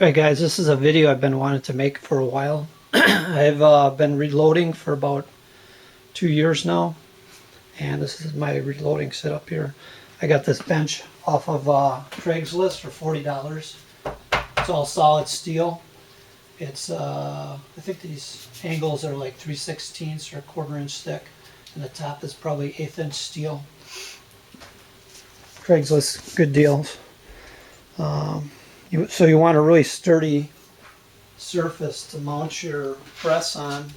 Alright guys, this is a video I've been wanting to make for a while. I've been reloading for about 2 years now, and this is my reloading setup here. I got this bench off of Craigslist for $40. It's all solid steel. It's I think these angles are like 3/16 or 1/4 inch thick, and the top is probably 1/8 inch steel. Craigslist, good deals. So you want a really sturdy surface to mount your press on,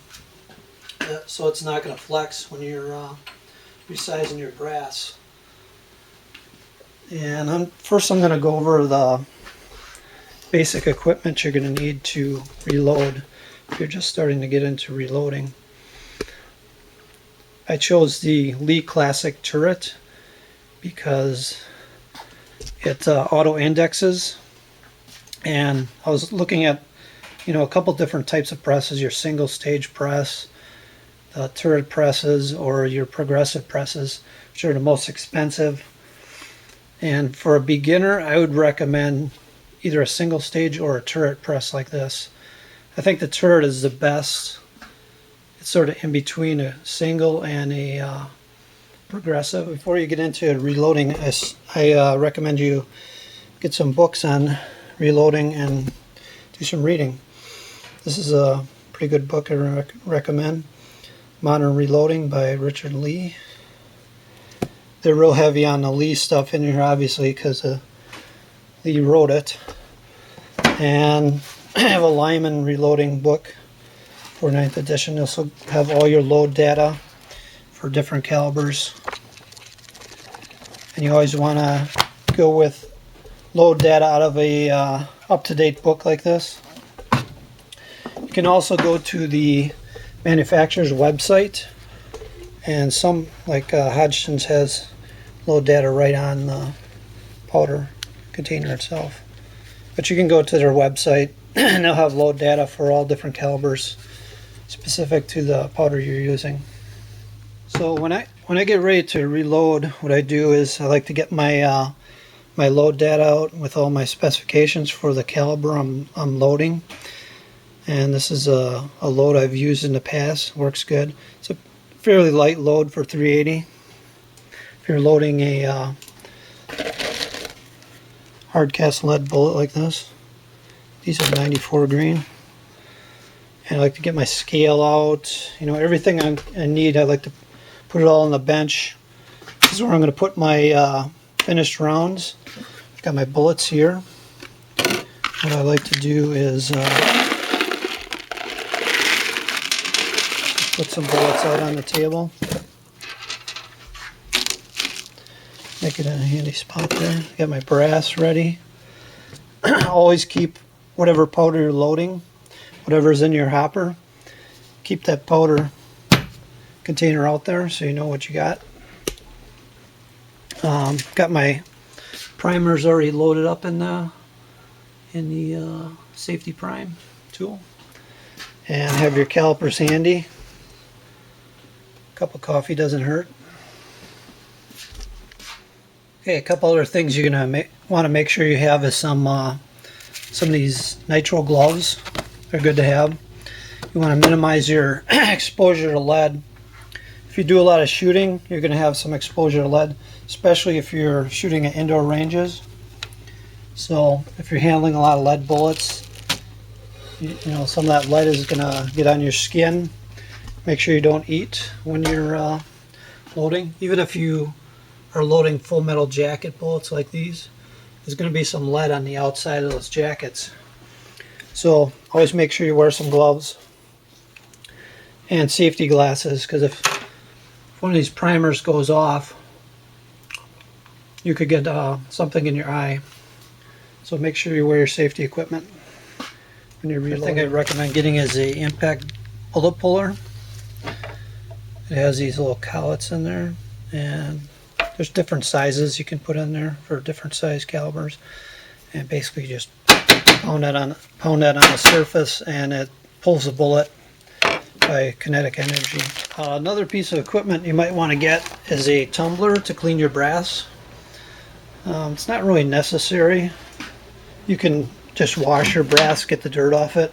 so it's not going to flex when you're resizing your brass. And first I'm going to go over the basic equipment you're going to need to reload if you're just starting to get into reloading. I chose the Lee Classic turret because it auto indexes, and I was looking at a couple different types of presses: your single stage press, the turret presses, or your progressive presses, which are the most expensive. And for a beginner, I would recommend either a single stage or a turret press like this. I think the turret is the best. It's sort of in between a single and a progressive. Before you get into reloading, I recommend you get some books on reloading and do some reading. This is a pretty good book I recommend. Modern Reloading by Richard Lee. They're real heavy on the Lee stuff in here, obviously, because Lee wrote it. And I have a Lyman Reloading book for 9th edition. This will have all your load data for different calibers. And you always want to go with load data out of a up-to-date book like this. You can also go to the manufacturer's website, and some, like Hodgson's, has load data right on the powder container itself. But you can go to their website and they'll have load data for all different calibers specific to the powder you're using. So when I get ready to reload, what I do is I like to get my my load data out with all my specifications for the caliber I'm loading. And this is a load I've used in the past. Works good. It's a fairly light load for 380. If you're loading a hard cast lead bullet like this, these are 94 grain. And I like to get my scale out. Everything I need, I like to put it all on the bench. This is where I'm going to put my finished rounds. I've got my bullets here. What I like to do is put some bullets out on the table. Make it in a handy spot there. Got my brass ready. Always keep whatever powder you're loading, whatever's in your hopper, keep that powder container out there so you know what you got. Got my primers already loaded up in the safety prime tool, and have your calipers handy. A cup of coffee doesn't hurt. Okay, a couple other things you're gonna want to make sure you have is some of these nitrile gloves. They're good to have. You want to minimize your exposure to lead. If you do a lot of shooting, you're going to have some exposure to lead, especially if you're shooting at indoor ranges. So if you're handling a lot of lead bullets, some of that lead is going to get on your skin. Make sure you don't eat when you're loading. Even if you are loading full metal jacket bullets like these, there's going to be some lead on the outside of those jackets. So always make sure you wear some gloves and safety glasses, because if one of these primers goes off, you could get something in your eye. So make sure you wear your safety equipment when you're reloading. The thing I'd recommend getting is a impact bullet puller. It has these little collets in there, and there's different sizes you can put in there for different size calibers, and basically just pound that on the surface, and it pulls the bullet by kinetic energy. Another piece of equipment you might want to get is a tumbler to clean your brass. It's not really necessary. You can just wash your brass, get the dirt off it.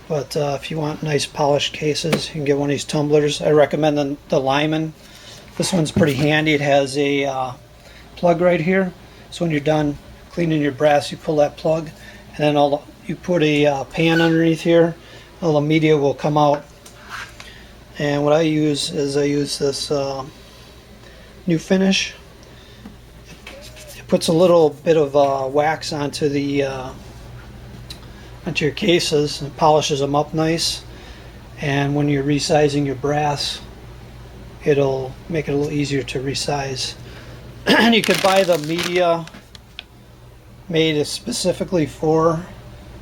But if you want nice polished cases, you can get one of these tumblers. I recommend the Lyman. This one's pretty handy. It has a plug right here. So when you're done cleaning your brass, you pull that plug, and then you put a pan underneath here. All the media will come out. And what I use is this new finish. It puts a little bit of wax onto your cases and polishes them up nice. And when you're resizing your brass, it'll make it a little easier to resize. And you can buy the media made specifically for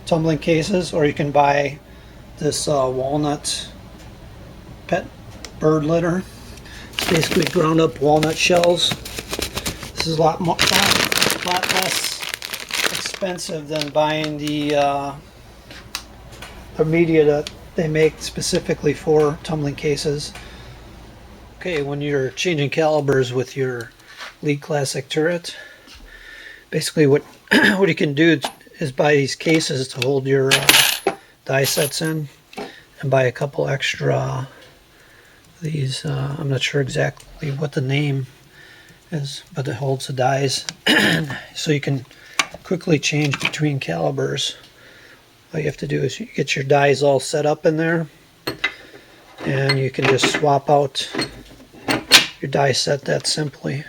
tumbling cases, or you can buy this walnut pet bird litter. It's basically ground up walnut shells. This is a lot less expensive than buying the media that they make specifically for tumbling cases. Okay, when you're changing calibers with your Lee Classic turret, basically what you can do is buy these cases to hold your die sets in, and buy a couple extra these. I'm not sure exactly what the name is, but it holds the dies, so you can quickly change between calibers. All you have to do is you get your dies all set up in there, and you can just swap out your die set that simply.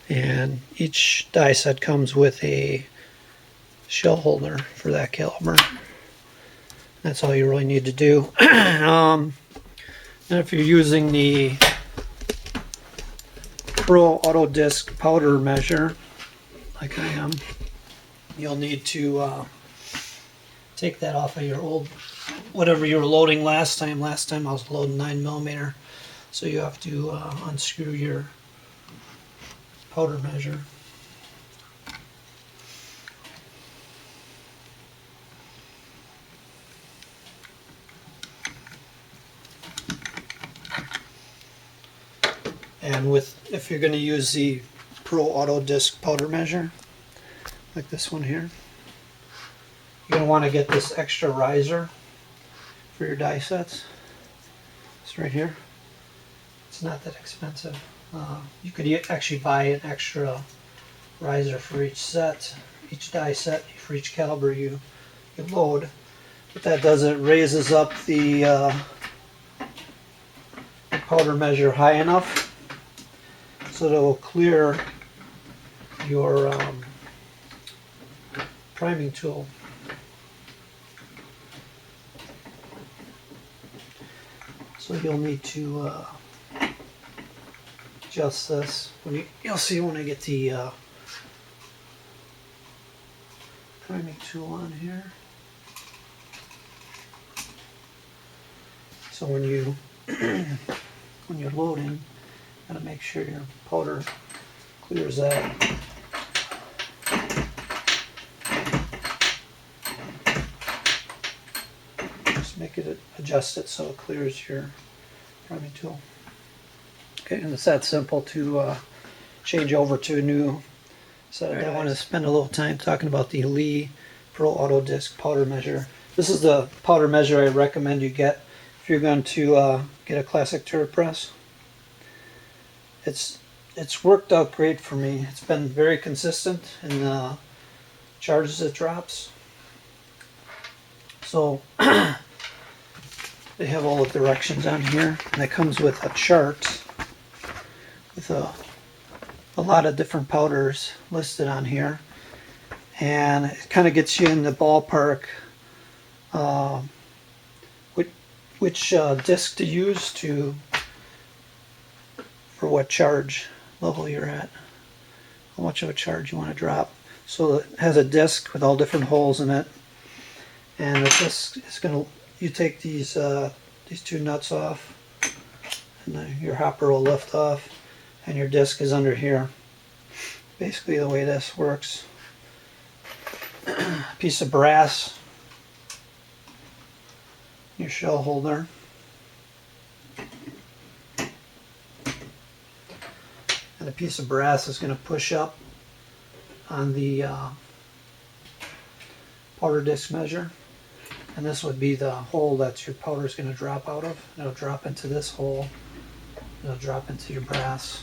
And each die set comes with a shell holder for that caliber. That's all you really need to do. And if you're using the Pro Auto Disc powder measure, like I am, you'll need to take that off of your old, whatever you were loading last time. Last time I was loading 9mm, so you have to unscrew your powder measure. And if you're going to use the Pro Auto Disc powder measure, like this one here, you're going to want to get this extra riser for your die sets. It's right here. It's not that expensive. You could actually buy an extra riser for each set, each die set, for each caliber you load. What that does, it raises up the powder measure high enough so that it will clear your priming tool. So you'll need to adjust this. You'll see when I get the priming tool on here. So when you're loading, you gotta make sure your powder clears that. Just adjust it so it clears your priming tool. Okay, and it's that simple to change over to a new set. I want to spend a little time talking about the Lee Pro Auto Disc powder measure. This is the powder measure I recommend you get if you're going to get a classic turret press. It's worked out great for me. It's been very consistent in the charges it drops. So they have all the directions on here, and it comes with a chart with a lot of different powders listed on here, and it kind of gets you in the ballpark which disc to use for what charge level you're at, how much of a charge you want to drop. So it has a disc with all different holes in it, and the disc is going to, you take these two nuts off, and then your hopper will lift off, and your disc is under here. Basically the way this works. Piece of brass, your shell holder, and a piece of brass is going to push up on the powder disc measure. And this would be the hole that your powder is going to drop out of. It'll drop into this hole. It'll drop into your brass.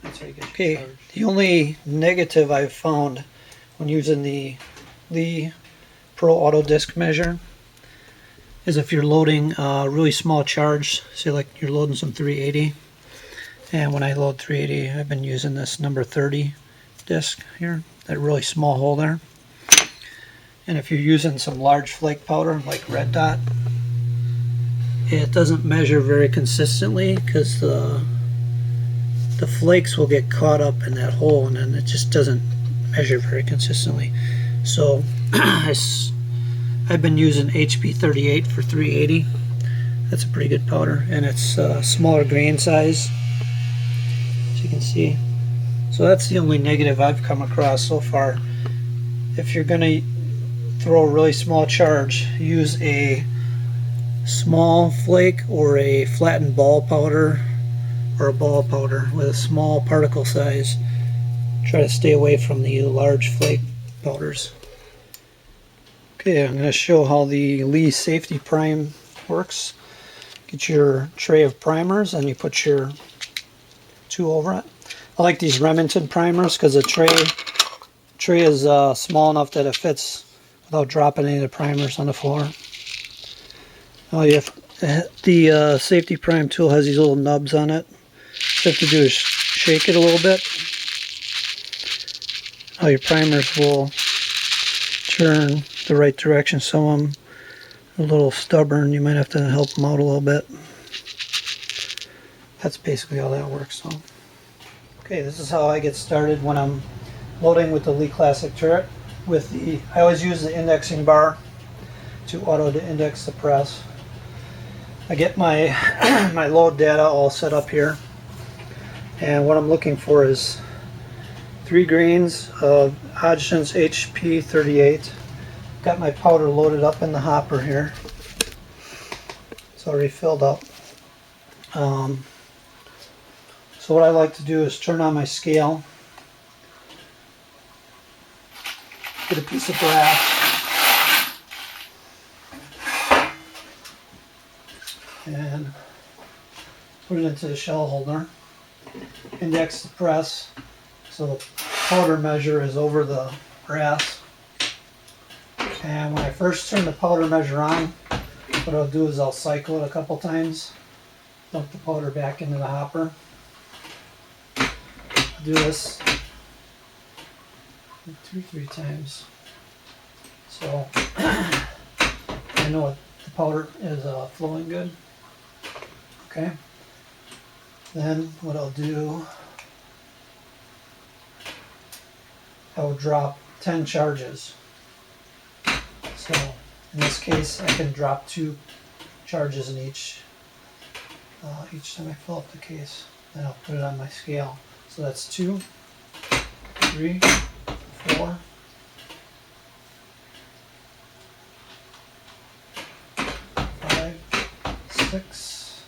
That's how you get your charge. The only negative I've found when using the Lee Pro Auto Disc Measure is if you're loading a really small charge, say like you're loading some 380, and when I load 380 I've been using this number 30 disc here, that really small hole there. And if you're using some large flake powder like red dot, it doesn't measure very consistently because the flakes will get caught up in that hole and then it just doesn't measure very consistently. So I've been using HP 38 for 380. That's a pretty good powder, and it's a smaller grain size, as you can see. So that's the only negative I've come across so far. If you're going to throw a really small charge, use a small flake or a flattened ball powder, or a ball powder with a small particle size. Try to stay away from the large flake powders. Okay, I'm going to show how the Lee Safety Prime works. Get your tray of primers and you put your two over it. I like these Remington primers because the tray is small enough that it fits without dropping any of the primers on the floor. The Safety Prime tool has these little nubs on it. What you have to do is shake it a little bit. All your primers will turn the right direction. Some of them are a little stubborn. You might have to help them out a little bit. That's basically how that works. So, okay, this is how I get started when I'm loading with the Lee Classic turret. I always use the indexing bar to index the press. I get my my load data all set up here, and what I'm looking for is 3 grains of Hodgson's HP 38. Got my powder loaded up in the hopper here. It's already filled up. So what I like to do is turn on my scale, get a piece of brass, and put it into the shell holder. Index the press so the powder measure is over the brass. And when I first turn the powder measure on, what I'll do is I'll cycle it a couple times, dump the powder back into the hopper. I'll do this 2-3 times. So I know the powder is flowing good. Okay. Then what I'll do, I will drop 10 charges. So in this case, I can drop 2 charges in each time I fill up the case. Then I'll put it on my scale. So that's 2, 3, 4, 5, 6,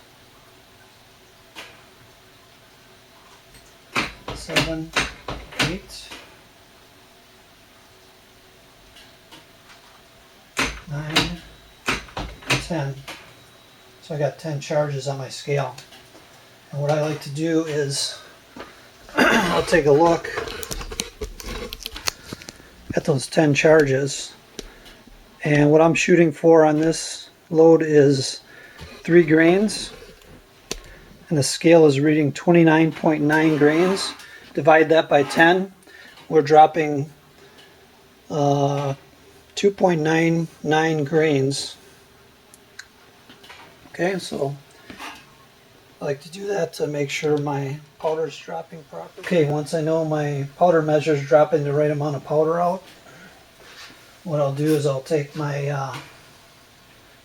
7, 8, 9, 10. So I got 10 charges on my scale. And what I like to do is I'll take a look at those 10 charges, and what I'm shooting for on this load is 3 grains, and the scale is reading 29.9 grains. Divide that by 10, we're dropping 2.99 grains. Okay, so I like to do that to make sure my powder is dropping properly. Okay, once I know my powder measure is dropping the right amount of powder out, what I'll do is I'll take my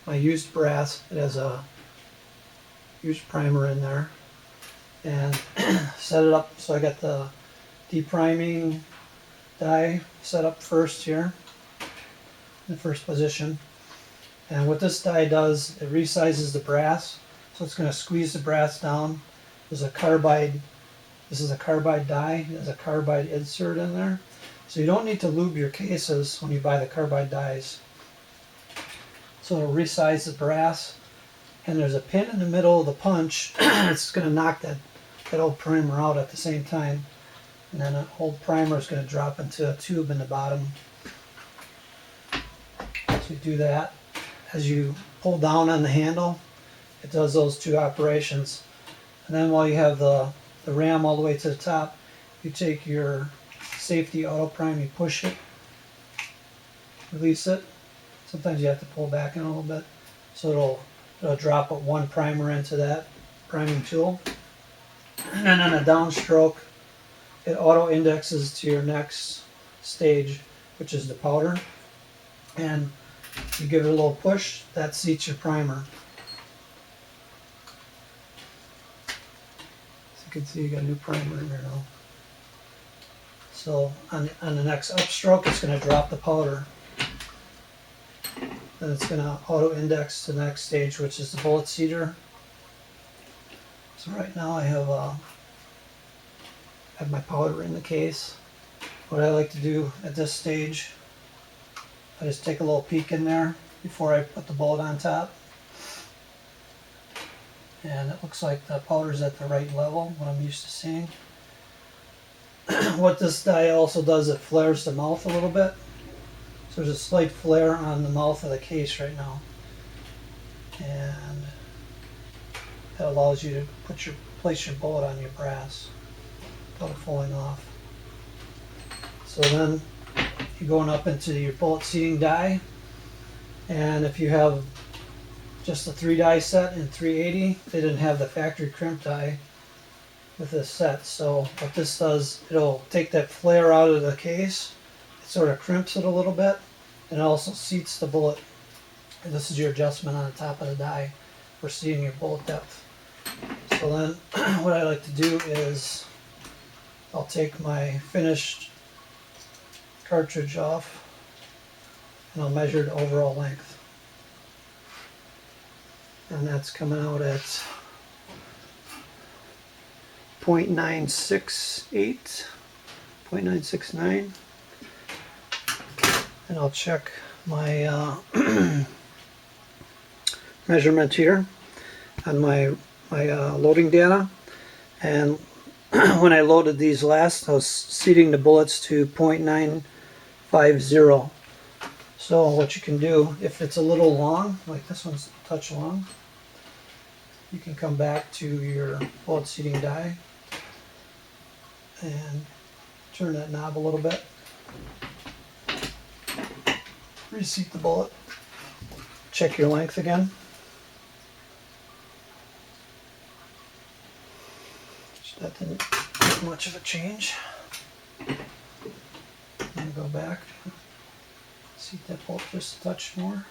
my used brass. It has a used primer in there, and set it up so I got the depriming die set up first here in the first position. And what this die does, it resizes the brass, so it's going to squeeze the brass down. There's a carbide, this is a carbide die, there's a carbide insert in there. So you don't need to lube your cases when you buy the carbide dies. So it'll resize the brass, and there's a pin in the middle of the punch. It's going to knock that old primer out at the same time, and then an old primer is going to drop into a tube in the bottom. So you do that. As you pull down on the handle, it does those two operations. And then while you have the ram all the way to the top, you take your safety auto prime, you push it, release it. Sometimes you have to pull back in a little bit, so it'll drop one primer into that priming tool. And then on a downstroke, it auto indexes to your next stage, which is the powder. And you give it a little push, that seats your primer. As you can see, you got a new primer in there now. So on the next upstroke, it's going to drop the powder. Then it's going to auto index to the next stage, which is the bullet seeder. So right now I have my powder in the case. What I like to do at this stage, I just take a little peek in there before I put the bullet on top. And it looks like the powder's at the right level, what I'm used to seeing. What this die also does, it flares the mouth a little bit. So there's a slight flare on the mouth of the case right now. And that allows you to place your bullet on your brass without it falling off. So then you're going up into your bullet seating die, and if you have just a 3-die set in 380, they didn't have the factory crimp die with this set. So what this does, it'll take that flare out of the case, it sort of crimps it a little bit, and it also seats the bullet. And this is your adjustment on the top of the die for seating your bullet depth. So then what I like to do is I'll take my finished cartridge off and I'll measure the overall length. And that's coming out at 0.968, 0.969. And I'll check my measurement here on my loading data. And when I loaded these last, I was seating the bullets to 0.950. So what you can do, if it's a little long, like this one's a touch long, you can come back to your bullet seating die and turn that knob a little bit. Reseat the bullet. Check your length again. That didn't make much of a change. And go back. Seat that bolt just a touch more.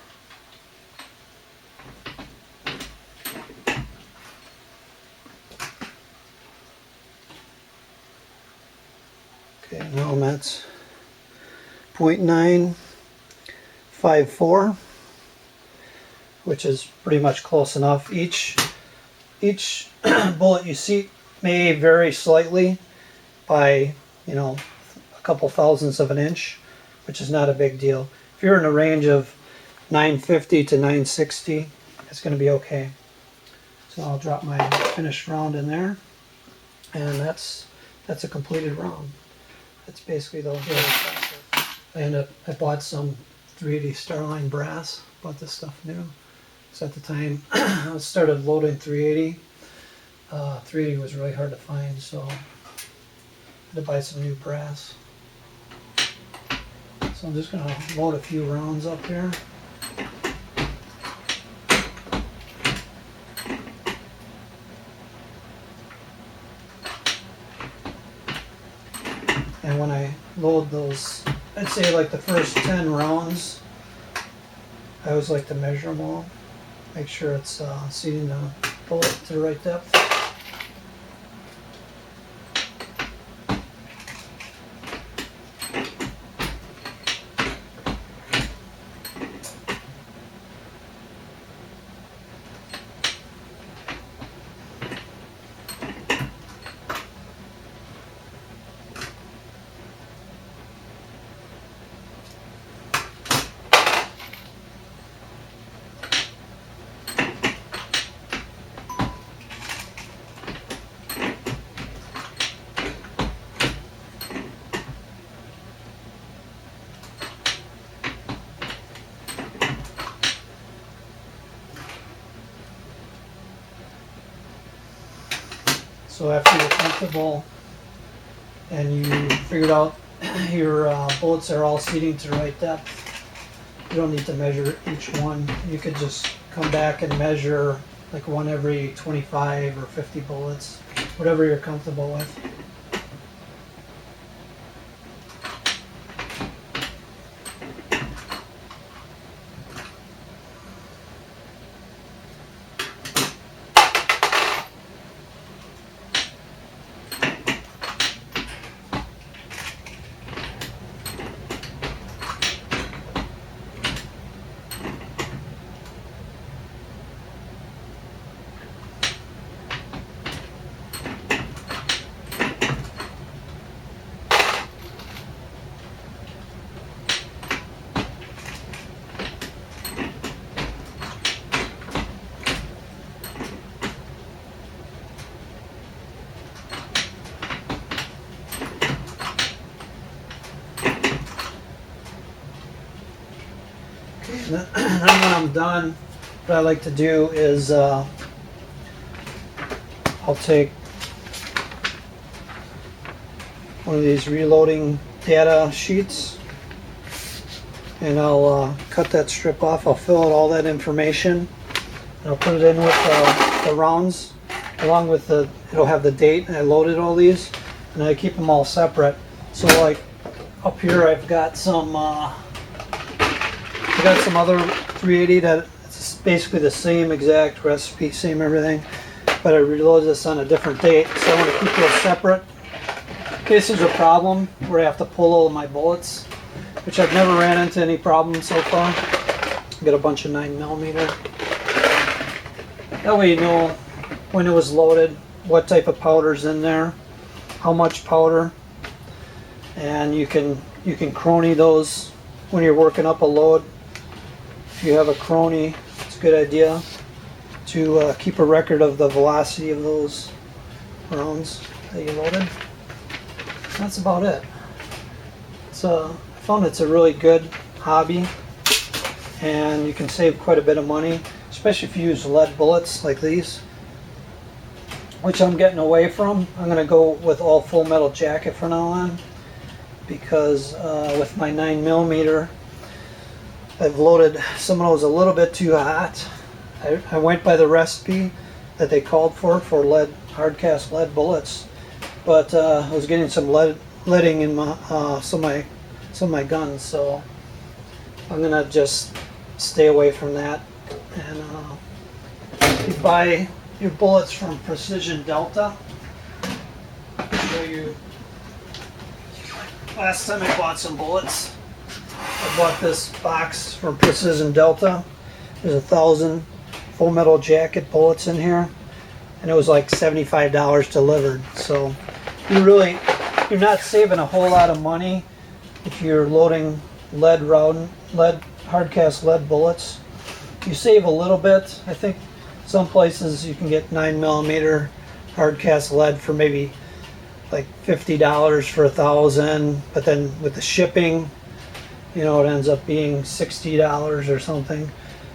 Okay, now I'm at 0.954, which is pretty much close enough. Each bullet you seat may vary slightly by, a couple thousandths of an inch, which is not a big deal. If you're in a range of 950 to 960, it's going to be okay. So I'll drop my finished round in there, and that's a completed round. That's basically the whole process. I bought some 380 Starline brass. Bought this stuff new. So at the time I started loading 380. 380 was really hard to find, so I had to buy some new brass. So I'm just going to load a few rounds up here. And when I load those, I'd say like the first 10 rounds, I always like to measure them all. Make sure it's seating the bullet to the right depth. So after you're comfortable and you figured out your bullets are all seating to the right depth, you don't need to measure each one. You could just come back and measure like one every 25 or 50 bullets, whatever you're comfortable with. And then when I'm done, what I like to do is I'll take one of these reloading data sheets and I'll cut that strip off. I'll fill out all that information and I'll put it in with the rounds along with it'll have the date, and I loaded all these and I keep them all separate. So like up here I've got some other 380 that it's basically the same exact recipe, same everything, but I reloaded this on a different date, so I want to keep those separate in case there's a problem where I have to pull all of my bullets, which I've never ran into any problems so far. I got a bunch of 9mm. That way you know when it was loaded, what type of powder's in there, how much powder, and you can crony those when you're working up a load. If you have a crony, it's a good idea to keep a record of the velocity of those rounds that you loaded. That's about it. I found it's a really good hobby, and you can save quite a bit of money, especially if you use lead bullets like these, which I'm getting away from. I'm going to go with all full metal jacket from now on, because with my 9mm, I've loaded some of those a little bit too hot. I went by the recipe that they called for lead, hard cast lead bullets, but I was getting some leading in my some of my guns, so I'm gonna just stay away from that. And you buy your bullets from Precision Delta. I'll show you. Last time I bought some bullets, I bought this box from Precision Delta. There's 1,000 full metal jacket bullets in here, and it was like $75 delivered. So you're not saving a whole lot of money if you're loading lead hard cast lead bullets. You save a little bit. I think some places you can get 9mm hard cast lead for maybe like $50 for 1,000, but then with the shipping, you know, it ends up being $60 or something.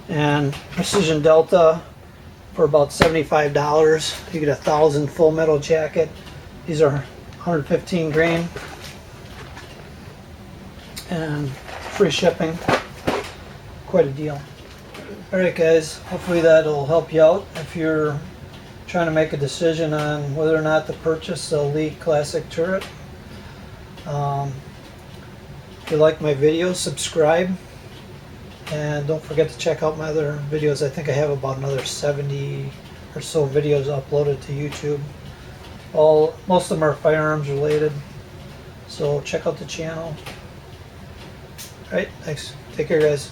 And Precision Delta for about $75, you get 1,000 full metal jacket. These are 115 grain and free shipping. Quite a deal. Alright guys, hopefully that'll help you out if you're trying to make a decision on whether or not to purchase a Lee Classic turret. If you like my videos, subscribe, and don't forget to check out my other videos. I think I have about another 70 or so videos uploaded to YouTube. Most of them are firearms related, so check out the channel. Alright, thanks. Take care guys.